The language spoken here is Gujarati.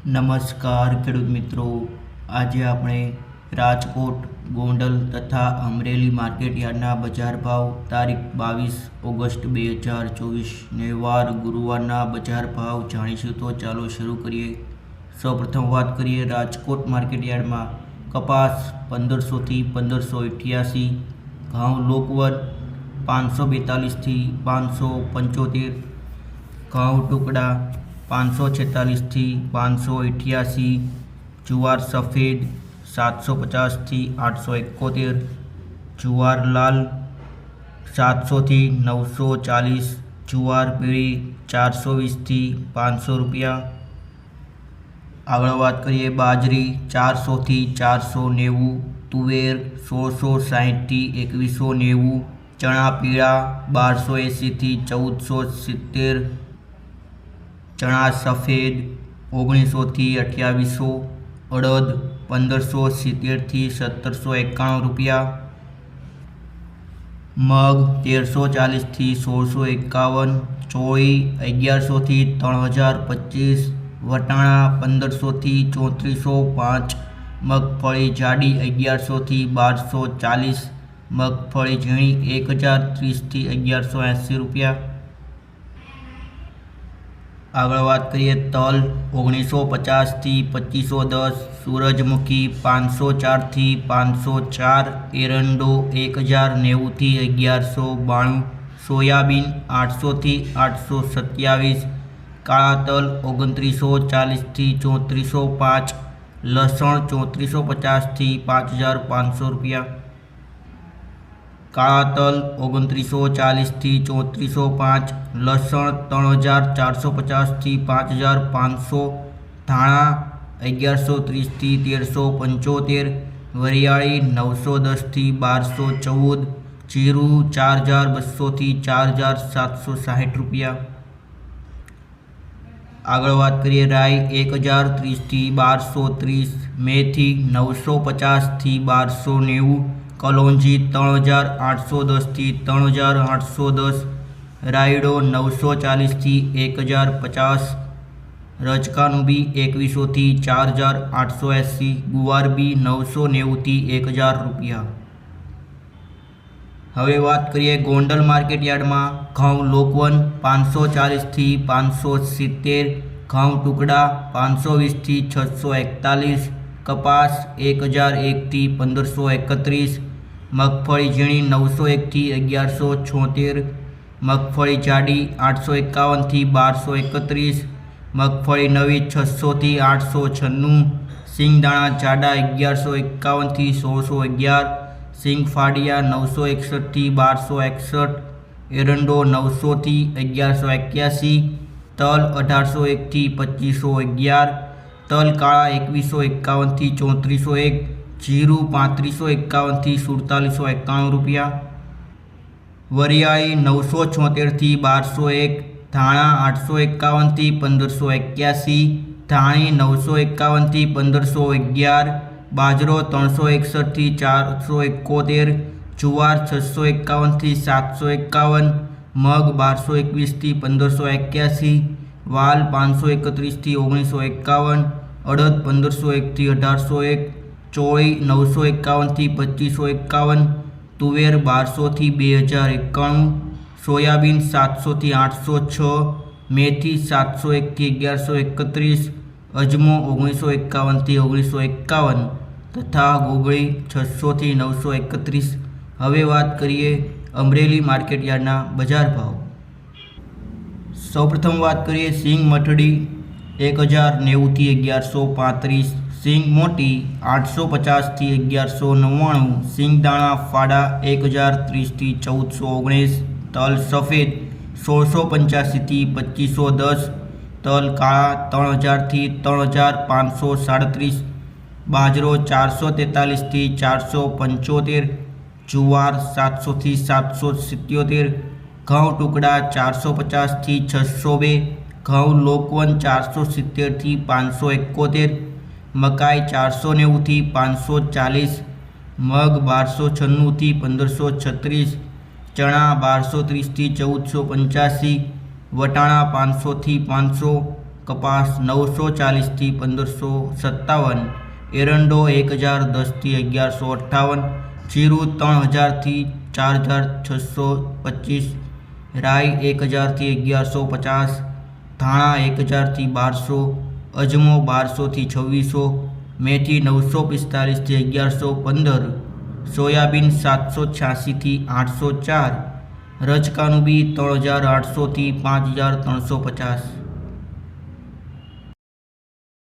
નમસ્કાર ખેડૂત મિત્રો, આજે આપણે રાજકોટ, ગોંડલ તથા અમરેલી માર્કેટ યાર્ડના બજાર ભાવ તારીખ 22 ઓગસ્ટ 2024 વાર ગુરુવારના બજાર ભાવ જાણીશું. તો ચાલો શરૂ કરીએ. સૌપ્રથમ વાત કરીએ રાજકોટ માર્કેટ યાર્ડમાં કપાસ 1500 થી 1588, ઘઉં લોકવન 542 થી 575, ઘઉં ટુકડા 546 થી 588, જુવાર સફેદ 750 થી 871, જુવાર લાલ 700 થી 940, જુવાર પીળી 420 થી 500 રૂપિયા. આગળ વાત કરીએ બાજરી 400 થી 490, તુવેર 1660 થી 2190, ચણા પીળા 1280 થી 1470, ચણા સફેદ 1900 થી 2800, અડદ 1570 થી 1791 રૂપિયા, મગ 1340 થી 1651, ચોળી 1100 થી 3025, વટાણા 1500 થી 3405, મગફળી જાડી 1100 થી 1240, મગફળી ઝીણી 1030 થી 1180 રૂપિયા. આગળ વાત કરીએ તલ 1950 થી 2510, સૂરજમુખી 504 થી 504, એરંડો 1090 થી 1192, સોયાબીન 800 થી 827, કાળા તલ 2940 થી 3405, લસણ 3450 થી 5500 રૂપિયા. કાળા તલ 2940 થી 3405, લસણ 3450 થી 5500, ધાણા 1130 થી 1375, વરિયાળી 910 થી 1214, જીરું 4200 થી 4760 રૂપિયા. આગળ વાત કરીએ રાઈ 1030 થી 1230, મેથી 950 થી 1290, કલોંજી 3810 થી 3810, રાયડો 940 થી 1050, રજકાનું બી 2100 થી 4880, ગુવાર બી 990 થી 1000 રૂપિયા. હવે વાત કરીએ ગોંડલ માર્કેટ યાર્ડમાં ઘઉં લોકવન 540 થી 570, ઘઉં ટુકડા 520 થી 641, કપાસ 1001 થી 1531, મગફળી ઝીણી 901 થી 1176, મગફળી જાડી 851 થી 1231, મગફળી નવી 600 થી 896, સિંગદાણા જાડા 1151 થી 1611, સિંગફાડિયા 961 થી 1261, એરંડો 900 થી 1181, તલ 1801 થી 2511, તલ કાળા 2151 થી 3401, જીરું 3551 થી 4791 રૂપિયા, વરિયાળી 976 થી 1201, ધાણા 851 થી 1581, ધાણી 951 થી 1511, બાજરો 361 થી 471, જુવાર 651 થી 751, મગ 1221 થી 1581, વાલ 531 થી 1951, અડદ 1501 થી 1801, ચોળી 951 થી 2551, તુવેર 1200 થી 2091, સોયાબીન 700 થી 806, મેથી 701 થી 1131, અજમો 1951 થી 1951 તથા ગોગળી 600 થી 931. હવે વાત કરીએ અમરેલી માર્કેટ યાર્ડના બજાર ભાવ. સૌપ્રથમ વાત કરીએ સિંગ મઠડી 1090 થી 1135, સિંગ મોટી 850 થી 1199, સિંગદાણા ફાડા 1030 થી 1419, તલ સફેદ 1685 થી 2510, તલ કાળા 3000 થી 3537, બાજરો 443 થી 475, જુવાર 700 થી 777, ઘઉં ટુકડા 450 થી 602, ઘઉં લોકવન 470 થી 571, મકાઈ 490 થી 540, મગ 1296 થી 1536, ચણા 1230 થી 1485, વટાણા 500 થી 500, કપાસ 940થી 1557, એરંડો 1010થી 1158, જીરું 3000થી 4625, રાઈ 1000થી 1150, ધાણા 1000થી 1200, અજમો 1200થી 2600, મેથી 945થી 1115, સોયાબીન 786થી 804, રજકાનું બી 3800થી 5350.